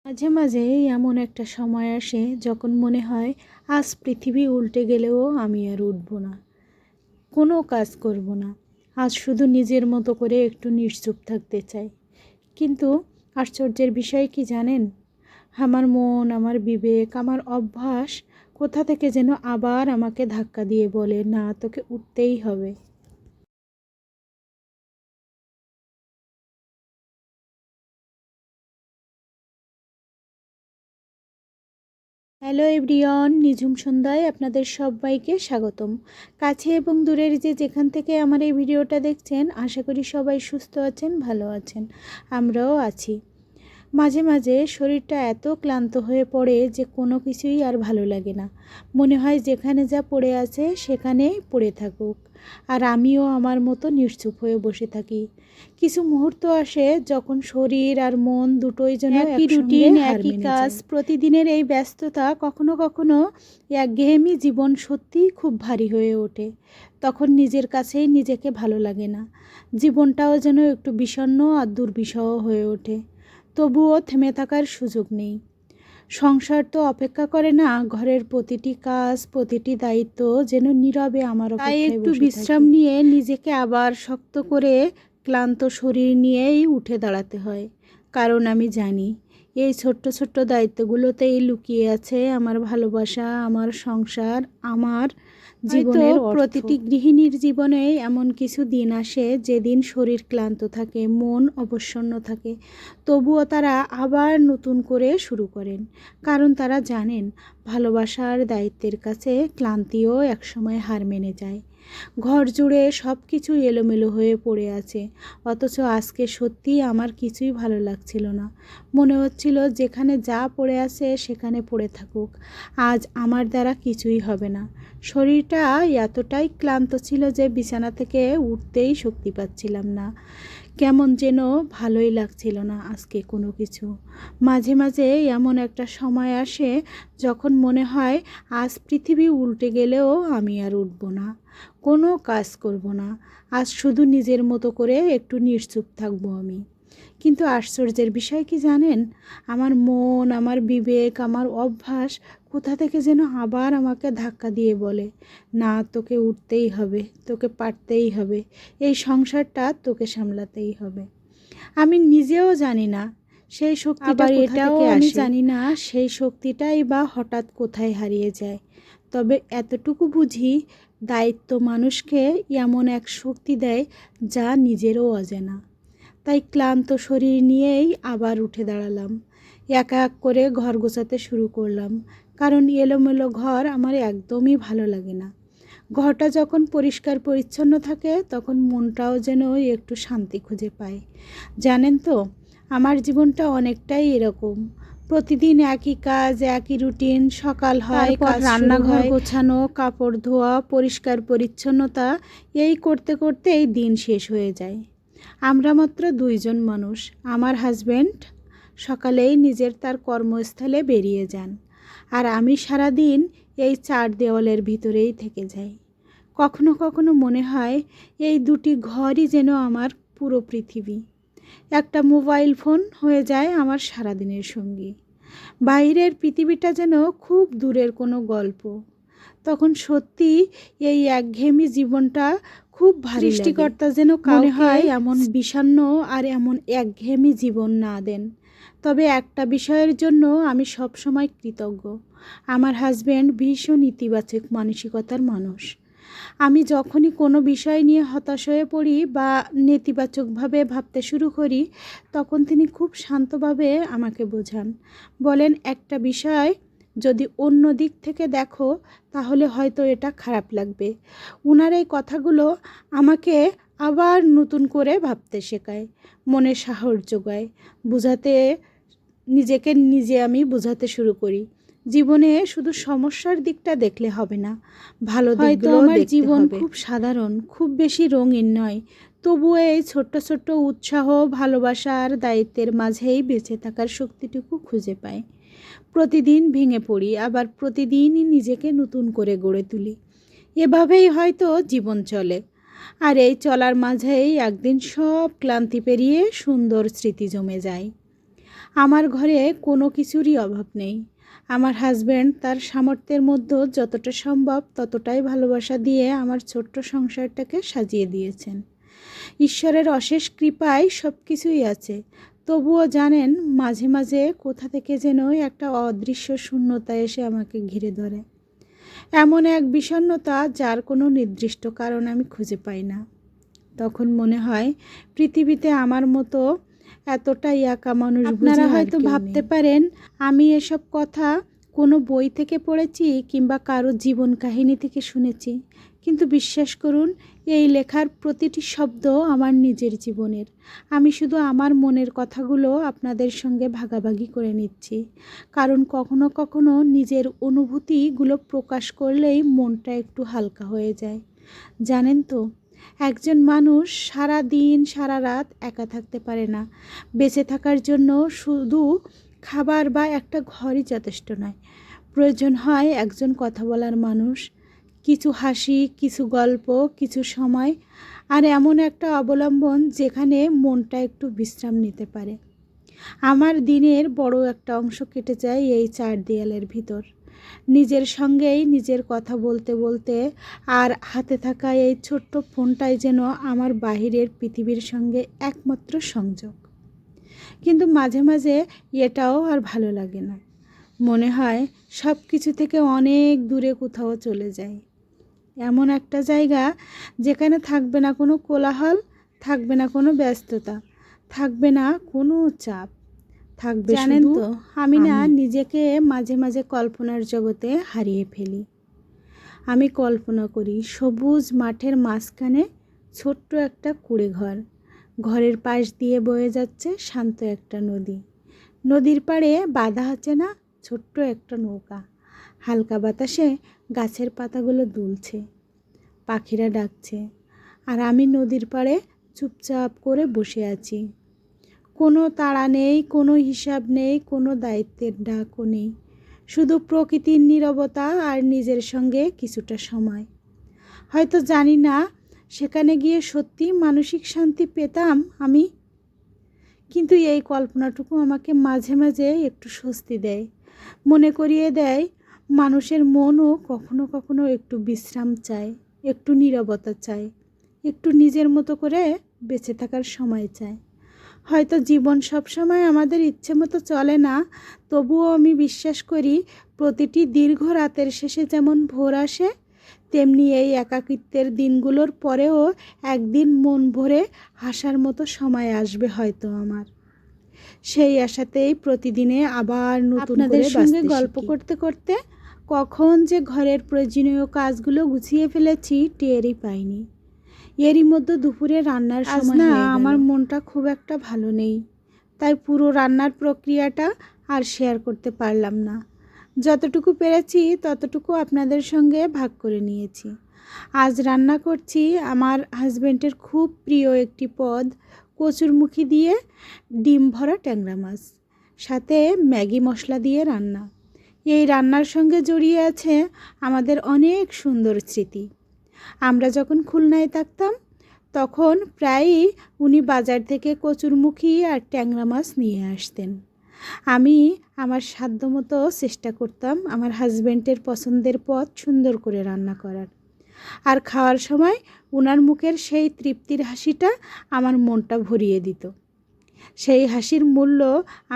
মাঝে মাঝে এমন একটা সময় আসে যখন মনে হয় আজ পৃথিবী উল্টে গেলেও আমি আর উঠব না, কোনো কাজ করব না। আজ শুধু নিজের মতো করে একটু নিশ্চুপ থাকতে চাই। কিন্তু আশ্চর্যের বিষয় কি জানেন, আমার মন, আমার বিবেক, আমার অভ্যাস কোথা থেকে যেন আবার আমাকে ধাক্কা দিয়ে বলে, না, তোকে উঠতেই হবে। হ্যালো এভরিওয়ান, নিঝুম সন্ধ্যায় আপনাদের সবাইকে স্বাগতম। কাছে এবং দূরের যেখান থেকে আমার এই ভিডিওটা দেখছেন, আশা করি সবাই সুস্থ আছেন, ভালো আছেন। আমরাও আছি। মাঝে মাঝে শরীরটা এত ক্লান্ত হয়ে পড়ে যে কোনো কিছুই আর ভালো লাগে না। মনে হয় যেখানে যা পড়ে আছে সেখানেই পড়ে থাকুক, আর আমিও আমার মতো নিশ্চুপ হয়ে বসে থাকি। কিছু মুহূর্ত আসে যখন শরীর আর মন দুটোই যেন একই রুটিন, একই কাজ, প্রতিদিনের এই ব্যস্ততা, কখনো কখনো একঘেয়েমি জীবন সত্যিই খুব ভারী হয়ে ওঠে। তখন নিজের কাছেই নিজেকে ভালো লাগে না। জীবনটাও যেন একটু বিষণ্ণ আর দুর্বিষহ হয়ে ওঠে। তবুও থেমে থাকার সুযোগ নেই। সংসার তো অপেক্ষা করে না, ঘরের প্রতিটি কাজ, প্রতিটি দায়িত্ব যেন নীরবে আমার অপেক্ষায় বসে থাকে। তাই একটু বিশ্রাম নিয়ে নিজেকে আবার শক্ত করে ক্লান্ত শরীর নিয়েই উঠে দাঁড়াতে হয়। কারণ আমি জানি এই ছোট্ট ছোট্ট দায়িত্বগুলোতেই লুকিয়ে আছে আমার ভালোবাসা, আমার সংসার, আমার জীবনের প্রতিটি গৃহিণীর জীবনে এমন কিছু দিন আসে যেদিন শরীর ক্লান্ত থাকে, মন অবসন্ন থাকে, তবুও তারা আবার নতুন করে শুরু করেন। কারণ তারা জানেন ভালোবাসার দায়িত্বের কাছে ক্লান্তিও একসময় হার মেনে যায়। ঘর জুড়ে সব কিছু এলোমেলো হয়ে পড়ে আছে, অথচ আজকে সত্যিই আমার কিছুই ভালো লাগছিল না। মনে হচ্ছিল যেখানে যা পড়ে আছে সেখানে পড়ে থাকুক, আজ আমার দ্বারা কিছুই হবে না। শরীরটা এতটাই ক্লান্ত ছিল যে বিছানা থেকে উঠতেই শক্তি পাচ্ছিলাম না। কেমন যেন ভালোই লাগছিল না আজকে কোনো কিছু। মাঝে মাঝে এমন একটা সময় আসে যখন মনে হয় আজ পৃথিবী উল্টে গেলেও আমি আর উঠব না, কোনো কাজ করব না। আজ শুধু নিজের মতো করে একটু নিশ্চুপ থাকবো আমি। কিন্তু আশ্চর্যের বিষয় কি জানেন, আমার মন, আমার বিবেক, আমার অভ্যাস কোথা থেকে যেন আবার আমাকে ধাক্কা দিয়ে বলে, না, তোকে উঠতেই হবে, তোকে পারতেই হবে, এই সংসারটা তোকে সামলাতেই হবে। আমি নিজেও জানি না সেই শক্তিটা কোথা থেকে আসে। আমি জানি না সেই শক্তিটাই বা হঠাৎ কোথায় হারিয়ে যায়। তবে এতটুকু বুঝি, দায়িত্ব মানুষকে এমন এক শক্তি দেয় যা নিজেরও অজানা। তাই ক্লান্ত শরীর নিয়েই আবার উঠে দাঁড়ালাম। এক এক করে ঘর গোছাতে শুরু করলাম, কারণ এলোমেলো ঘর আমার একদমই ভালো লাগে না। ঘরটা যখন পরিষ্কার পরিচ্ছন্ন থাকে তখন মনটাও যেন একটু শান্তি খুঁজে পায়। জানেন তো, আমার জীবনটা অনেকটাই এরকম। প্রতিদিন একই কাজ, একই রুটিন। সকাল হয়, রান্নাঘর গোছানো, কাপড় ধোয়া, পরিষ্কার পরিচ্ছন্নতা, এই করতে করতেই দিন শেষ হয়ে যায়। আমরা মাত্র দুইজন মানুষ। আমার হাজব্যান্ড সকালেই তার কর্মস্থলে বেরিয়ে যান, আর আমি সারাদিন এই চার দেওয়ালের ভিতরেই থেকে যাই। কখনো কখনো মনে হয় এই দুটি ঘরই যেন আমার পুরো পৃথিবী। একটা মোবাইল ফোন হয়ে যায় আমার সারাদিনের সঙ্গী। বাইরের পৃথিবীটা যেন খুব দূরের কোনো গল্প। তখন সত্যি এই একঘেয়েমি জীবনটা খুব ভারী। সৃষ্টিকর্তা যেন মনে হয় এমন বিষণ্ণ আর এমন একঘেয়েমি জীবন না দেন। তবে একটা বিষয়ের জন্য আমি সবসময় কৃতজ্ঞ। আমার হাজব্যান্ড ভীষণ ইতিবাচক মানসিকতার মানুষ। আমি যখনই কোনো বিষয় নিয়ে হতাশ হয়ে পড়ি বা নেতিবাচকভাবে ভাবতে শুরু করি, তখন তিনি খুব শান্তভাবে আমাকে বোঝান। বলেন, একটা বিষয় যদি অন্য দিক থেকে দেখো তাহলে হয়তো এটা খারাপ লাগবে। ওনার এই কথাগুলো আমাকে আবার নতুন করে ভাবতে শেখায়, মনে সাহস যোগায়। নিজেকে আমি বোঝাতে শুরু করি, জীবনে শুধু সমস্যার দিকটা দেখলে হবে না, ভালো দিকগুলো দেখতে হবে। আমার জীবন খুব সাধারণ, খুব বেশি রঙিন নয়, তবুও এই ছোট্ট ছোট্ট উৎসাহ, ভালোবাসা আর দায়িত্বের মাঝেই বেঁচে থাকার শক্তিটুকু খুঁজে পাই। প্রতিদিন ভেঙে পড়ি, আবার প্রতিদিনই নিজেকে নতুন করে গড়ে তুলি। এভাবেই হয়তো জীবন চলে। আর এই চলার মাঝেই একদিন সব ক্লান্তি পেরিয়ে সুন্দর স্মৃতি জমে যায়। আমার ঘরে কোনো কিছুরই অভাব নেই। আমার হাজব্যান্ড তার সামর্থ্যের মধ্যে যতটা সম্ভব ততটাই ভালোবাসা দিয়ে আমার ছোট্ট সংসারটাকে সাজিয়ে দিয়েছেন। ঈশ্বরের অশেষ কৃপায় সব কিছুই আছে। তবুও জানেন, মাঝে মাঝে কোথা থেকে যেন একটা অদৃশ্য শূন্যতা এসে আমাকে ঘিরে ধরে। এমন এক বিষণ্ণতা যার কোনো নির্দিষ্ট কারণ আমি খুঁজে পাই না। তখন মনে হয় পৃথিবীতে আমার মতো এতটাই একা মানুষ আপনারা হয়তো ভাবতে পারেন আমি এসব কথা কোনো বই থেকে পড়েছি কিংবা কারো জীবন কাহিনী থেকে শুনেছি, কিন্তু বিশ্বাস করুন, এই লেখার প্রতিটি শব্দ আমার নিজের জীবনের। আমি শুধু আমার মনের কথাগুলো আপনাদের সঙ্গে ভাগাভাগি করে নিচ্ছি, কারণ কখনো কখনো নিজের অনুভূতিগুলো প্রকাশ করলেই মনটা একটু হালকা হয়ে যায়। জানেন তো, একজন মানুষ সারা দিন সারা রাত একা থাকতে পারে না। বেঁচে থাকার জন্য শুধু খাবার বা একটা ঘরই যথেষ্ট নয়। প্রয়োজন হয় একজন কথা বলার মানুষ, কিছু হাসি, কিছু গল্প, কিছু সময়, আর এমন একটা অবলম্বন যেখানে মনটা একটু বিশ্রাম নিতে পারে। আমার দিনের বড় একটা অংশ কেটে যায় এই চার দেয়ালের ভিতর, নিজের সঙ্গেই নিজের কথা বলতে বলতে। আর হাতে থাকা এই ছোট্ট ফোনটাই যেন আমার বাহিরের পৃথিবীর সঙ্গে একমাত্র সংযোগ। কিন্তু মাঝে মাঝে এটাও আর ভালো লাগে না। মনে হয় সব কিছু থেকে অনেক দূরে কোথাও চলে যায়, এমন একটা জায়গা যেখানে থাকবে না কোনো কোলাহল, থাকবে না কোনো ব্যস্ততা, থাকবে না কোনো চাপ, থাকবে জানেন তো, আমি না নিজেকে মাঝে মাঝে কল্পনার জগতে হারিয়ে ফেলি। আমি কল্পনা করি সবুজ মাঠের মাঝখানে ছোট্ট একটা কুঁড়ে ঘর, ঘরের পাশ দিয়ে বয়ে যাচ্ছে শান্ত একটা নদী, নদীর পাড়ে বাঁধা আছে না ছোট্ট একটা নৌকা, হালকা বাতাসে গাছের পাতাগুলো দুলছে, পাখিরা ডাকছে, আর আমি নদীর পাড়ে চুপচাপ করে বসে আছি। কোনো তাড়া নেই, কোনো হিসাব নেই, কোনো দায়িত্বের ডাকও নেই, শুধু প্রকৃতির নীরবতা আর নিজের সঙ্গে কিছুটা সময়। হয়তো জানি না সেখানে গিয়ে সত্যি মানসিক শান্তি পেতাম আমি, কিন্তু এই কল্পনাটুকু আমাকে মাঝে মাঝে একটু স্বস্তি দেয়, মনে করিয়ে দেয় মানুষের মনও কখনো কখনো একটু বিশ্রাম চায়, একটু নীরবতা চায়, একটু নিজের মতো করে বেঁচে থাকার সময় চায়। হয়তো জীবন সবসময় আমাদের ইচ্ছে মতো চলে না, তবুও আমি বিশ্বাস করি প্রতিটি দীর্ঘ রাতের শেষে যেমন ভোর আসে, তেমনি এই একাকিত্বের দিনগুলোর পরেও একদিন মন ভরে হাসার মতো সময় আসবে হয়তো আমার। সেই আশাতেই প্রতিদিনে আবার নতুন করে সঙ্গে গল্প করতে করতে কখন যে ঘরের প্রয়োজনীয় কাজগুলো গুছিয়ে ফেলেছি টেরই পাইনি। এরই মধ্যে দুপুরে রান্নার সময় হয়ে গেল। আমার মনটা খুব একটা ভালো নেই, তাই পুরো রান্নার প্রক্রিয়াটা আর শেয়ার করতে পারলাম না। যতটুকু পেরেছি ততটুকু আপনাদের সঙ্গে ভাগ করে নিয়েছি। আজ রান্না করছি আমার হাজব্যান্ডের খুব প্রিয় একটি পদ, কচুরমুখী দিয়ে ডিম ভরা ট্যাংরা মাছ, সাথে ম্যাগি মশলা দিয়ে রান্না। এই রান্নার সঙ্গে জড়িয়ে আছে আমাদের অনেক সুন্দর স্মৃতি। আমরা যখন খুলনায় থাকতাম তখন প্রায়ই উনি বাজার থেকে কচুরমুখী আর ট্যাংরা মাছ নিয়ে আসতেন। আমি আমার সাধ্যমতো চেষ্টা করতাম আমার হাজব্যান্ডের পছন্দের পদ সুন্দর করে রান্না করার, আর খাওয়ার সময় উনার মুখের সেই তৃপ্তির হাসিটা আমার মনটা ভরিয়ে দিত। সেই হাসির মূল্য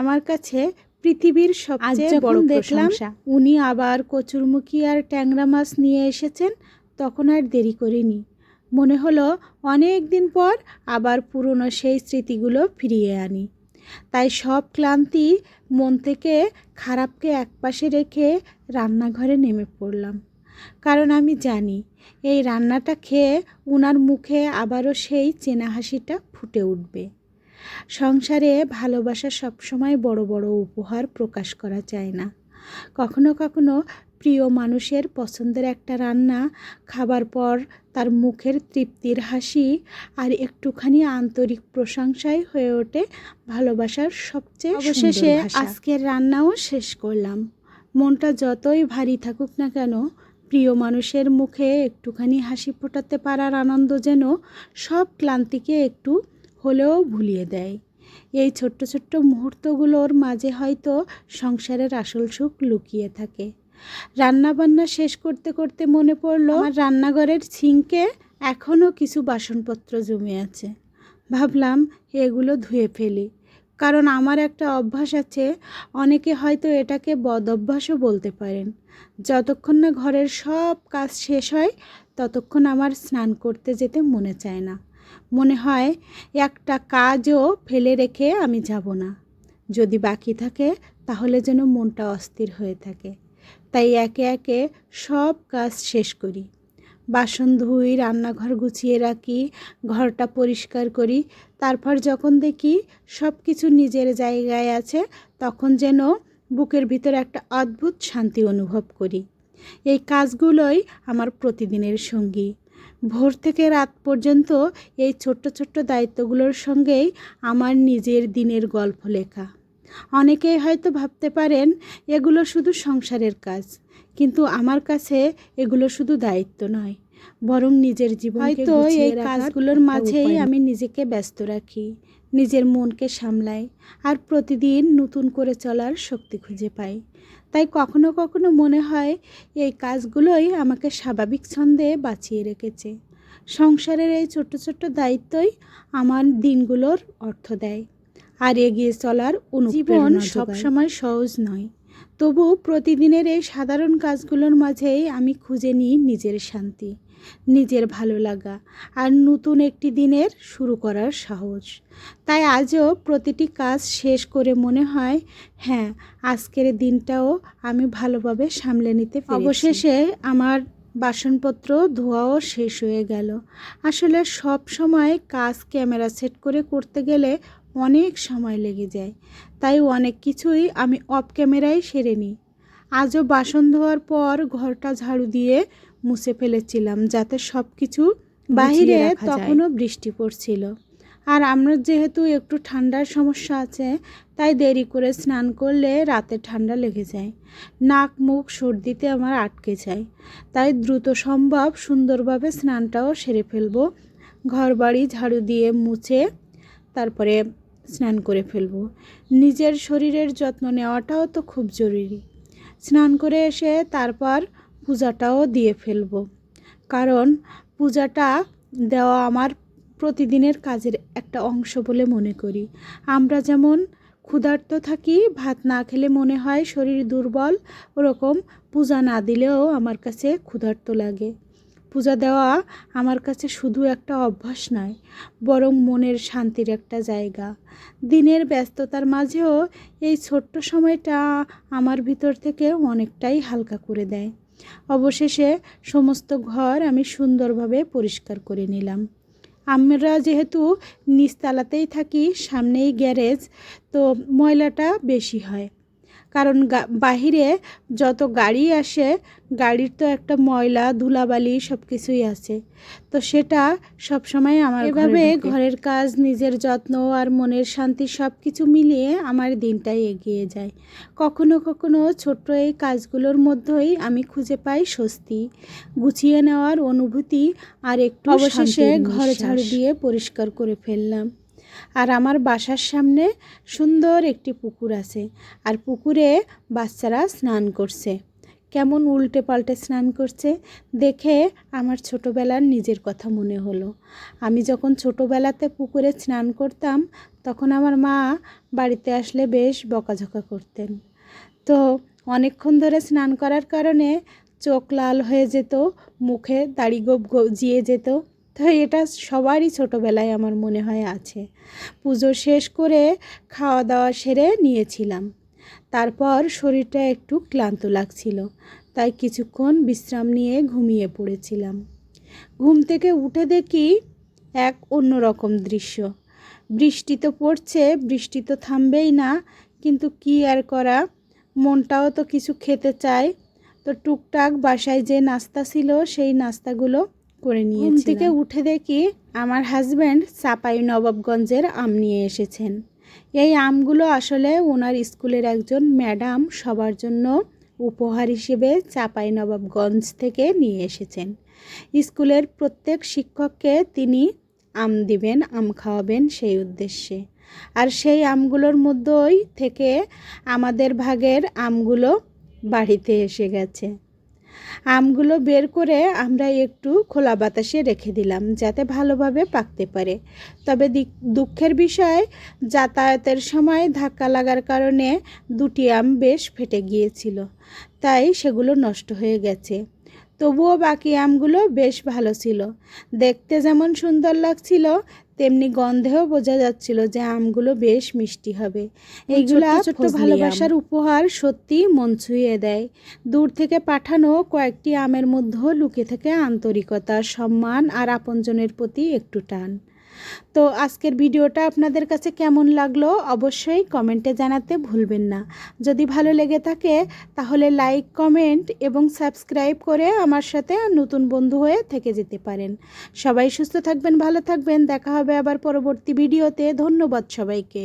আমার কাছে পৃথিবীর সবচেয়ে বড় প্রশংসা। উনি আবার কচুরমুখী আর ট্যাংরা মাছ নিয়ে এসেছেন, তখন আর দেরি করিনি। মনে হলো অনেক দিন পর আবার পুরনো সেই স্মৃতিগুলো ফিরিয়ে আনি। তাই সব ক্লান্তি মন থেকে খারাপকে একপাশে রেখে রান্নাঘরে নেমে পড়লাম, কারণ আমি জানি এই রান্নাটা খেয়ে উনার মুখে আবারও সেই চেনা হাসিটা ফুটে উঠবে। সংসারে ভালোবাসা সবসময় বড় বড় উপহার প্রকাশ করা যায় না, কখনো কখনো প্রিয় মানুষের পছন্দের একটা রান্না খাবার পর তার মুখের তৃপ্তির হাসি আর একটুখানি আন্তরিক প্রশংসাই হয়ে ওঠে ভালোবাসার সবচেয়ে অবশেষে আজকের রান্নাও শেষ করলাম। মনটা যতই ভারী থাকুক না কেন, প্রিয় মানুষের মুখে একটুখানি হাসি ফোটাতে পারার আনন্দ যেন সব ক্লান্তিকে একটু হলেও ভুলিয়ে দেয়। এই ছোট্ট ছোট্ট মুহূর্তগুলোর মাঝে হয়তো সংসারের আসল সুখ লুকিয়ে থাকে। রান্নাবান্না শেষ করতে করতে মনে পড়ল আমার রান্নাঘরের সিঙ্কে এখনও কিছু বাসনপত্র জমে আছে। ভাবলাম এগুলো ধুয়ে ফেলি, কারণ আমার একটা অভ্যাস আছে, অনেকে হয়তো এটাকে বদ অভ্যাসও বলতে পারেন। যতক্ষণ না ঘরের সব কাজ শেষ হয় ততক্ষণ আমার স্নান করতে যেতে মনে চায় না। মনে হয় একটা কাজও ফেলে রেখে আমি যাব না, যদি বাকি থাকে তাহলে যেন মনটা অস্থির হয়ে থাকে। তাই একে একে সব কাজ শেষ করি, বাসন ধুই, রান্নাঘর গুছিয়ে রাখি, ঘরটা পরিষ্কার করি। তারপর যখন দেখি সব কিছু নিজের জায়গায় আছে, তখন যেন বুকের ভিতর একটা অদ্ভুত শান্তি অনুভব করি। এই কাজগুলোই আমার প্রতিদিনের সঙ্গী। ভোর থেকে রাত পর্যন্ত এই ছোট্ট ছোট্ট দায়িত্বগুলোর সঙ্গেই আমার নিজের দিনের গল্প লেখা। অনেকেই হয়তো ভাবতে পারেন এগুলো শুধু সংসারের কাজ, কিন্তু আমার কাছে এগুলো শুধু দায়িত্ব নয়, বরং নিজের জীবনকে গুছিয়ে রাখার কাজগুলোর মাঝেই আমি নিজেকে ব্যস্ত রাখি, নিজের মনকে সামলাই, আর প্রতিদিন নতুন করে চলার শক্তি খুঁজে পাই। তাই কখনো কখনো মনে হয় এই কাজগুলোই আমাকে স্বাভাবিক ছন্দে বাঁচিয়ে রেখেছে। সংসারের এই ছোট্ট ছোট্ট দায়িত্বই আমার দিনগুলোর অর্থ দেয় আর এগিয়ে চলার অনুপ্রেরণা যোগায়। জীবন সবসময় সহজ নয়, তবু প্রতিদিনের এই সাধারণ কাজগুলোর মাঝেই আমি খুঁজে নিই নিজের শান্তি, নিজের ভালো লাগা আর নতুন একটি দিনের শুরু করার সাহস। তাই আজও প্রতিটি কাজ শেষ করে মনে হয়, হ্যাঁ, আজকের দিনটাও আমি ভালোভাবে সামলে নিতে পেরেছি। অবশেষে আমার বাসনপত্র ধোয়াও শেষ হয়ে গেল। আসলে সব সময় কাজ ক্যামেরা সেট করে করতে গেলে অনেক সময় লেগে যায়, তাই অনেক কিছুই আমি অফ ক্যামেরায় সেরে নিই। আজও বাসন ধোয়ার পর ঘরটা ঝাড়ু দিয়ে মুছে ফেলেছিলাম, যাতে সব কিছু বাহিরে তখনও বৃষ্টি পড়ছিল। আর আমরা যেহেতু একটু ঠান্ডার সমস্যা আছে, তাই দেরি করে স্নান করলে রাতে ঠান্ডা লেগে যায়, নাক মুখ সর্দিতে আমার আটকে যায়। তাই দ্রুত সম্ভব সুন্দরভাবে স্নানটাও সেরে ফেলবো, ঘর বাড়ি ঝাড়ু দিয়ে মুছে তারপরে স্নান করে ফেলবো। নিজের শরীরের যত্ন নেওয়াটাও তো খুব জরুরি। স্নান করে এসে তারপর পূজাটাও দিয়ে ফেলবো, কারণ পূজাটা দেওয়া আমার প্রতিদিনের কাজের একটা অংশ বলে মনে করি। আমরা যেমন ক্ষুধার্ত থাকি, ভাত না খেলে মনে হয় শরীর দুর্বল, ওরকম পূজা না দিলেও আমার কাছে ক্ষুধার্ত লাগে। পূজা দেওয়া আমার কাছে শুধু একটা অভ্যাস নয়, বরং মনের শান্তির একটা জায়গা। দিনের ব্যস্ততার মাঝেও এই ছোট্ট সময়টা আমার ভিতর থেকে অনেকটাই হালকা করে দেয়। অবশেষে সমস্ত ঘর আমি সুন্দরভাবে পরিষ্কার করে নিলাম। আমরা যেহেতু নিচতলাতেই থাকি, সামনেই গ্যারেজ, তো ময়লাটা বেশি হয়, কারণ বাহিরে যত গাড়ি আসে, গাড়ির তো একটা ময়লা ধুলাবালি সব কিছুই আছে, তো সেটা সব সময় আমার এভাবে ঘরের কাজ, নিজের যত্ন আর মনের শান্তি সব কিছু মিলিয়ে আমার দিনটাই এগিয়ে যায়। কখনো কখনো ছোট্ট এই কাজগুলোর মধ্যেই আমি খুঁজে পাই স্বস্তি, গুছিয়ে নেওয়ার অনুভূতি আর একটু। অবশেষে ঘর ঝাড়ু দিয়ে পরিষ্কার করে ফেললাম। আর আমার বাসার সামনে সুন্দর একটি পুকুর আছে, আর পুকুরে বাচ্চারা স্নান করছে, কেমন উল্টে পাল্টে স্নান করছে দেখে আমার ছোটোবেলার নিজের কথা মনে হলো। আমি যখন ছোটোবেলাতে পুকুরে স্নান করতাম, তখন আমার মা বাড়িতে আসলে বেশ বকাঝকা করতেন। তো অনেকক্ষণ ধরে স্নান করার কারণে চোখ লাল হয়ে যেত, মুখে দাড়ি গোপ গজিয়ে যেত। তো এটা সবারই ছোটোবেলায় আমার মনে হয় আছে। পুজো শেষ করে খাওয়া দাওয়া সেরে নিয়েছিলাম, তারপর শরীরটা একটু ক্লান্ত লাগছিল, তাই কিছুক্ষণ বিশ্রাম নিয়ে ঘুমিয়ে পড়েছিলাম। ঘুম থেকে উঠে দেখি এক অন্যরকম দৃশ্য। বৃষ্টি তো পড়ছে, বৃষ্টি তো থামবেই না, কিন্তু কি আর করা, মনটাও তো কিছু খেতে চায়। তো টুকটাক বাসায় যে নাস্তা ছিল সেই নাস্তাগুলো করে নিয়েছিলাম। ঘুম থেকে উঠে দেখি আমার হাজব্যান্ড চাঁপাইনবাবগঞ্জের আম নিয়ে এসেছেন। এই আমগুলো আসলে ওনার স্কুলের একজন ম্যাডাম সবার জন্য উপহার হিসেবে চাঁপাইনবাবগঞ্জ থেকে নিয়ে এসেছেন। স্কুলের প্রত্যেক শিক্ষককে তিনি আম দিবেন, আম খাওয়াবেন সেই উদ্দেশ্যে। আর সেই আমগুলোর মধ্যেই থেকে আমাদের ভাগের আমগুলো বাড়িতে এসে গেছে। আমগুলো বের করে আমরা একটু খোলা বাতাসে রেখে দিলাম যাতে ভালোভাবে পাকতে পারে। তবে দুঃখের বিষয়, যাতায়াতের সময় ধাক্কা লাগার কারণে দুটি আম বেশ ফেটে গিয়েছিল, তাই সেগুলো নষ্ট হয়ে গেছে। তবুও বাকি আমগুলো বেশ ভালো ছিল, দেখতে যেমন সুন্দর লাগছিল তেমনি গন্ধেও বোঝা যাচ্ছিল যে আমগুলো বেশ মিষ্টি হবে। এইগুলো ছোট্ট ভালোবাসার উপহার সত্যি মন ছুঁয়ে দেয়। দূর থেকে পাঠানো কয়েকটি আমের মধ্যেও লুকিয়ে থাকে আন্তরিকতা, সম্মান আর আপনজনের প্রতি একটু টান। তো আজকের ভিডিওটা আপনাদের কাছে কেমন লাগলো অবশ্যই কমেন্টে জানাতে ভুলবেন না। যদি ভালো লেগে থাকে তাহলে লাইক, কমেন্ট এবং সাবস্ক্রাইব করে আমার সাথে নতুন বন্ধু হয়ে থেকে যেতে পারেন। সবাই সুস্থ থাকবেন, ভালো থাকবেন। দেখা হবে আবার পরবর্তী ভিডিওতে। ধন্যবাদ সবাইকে।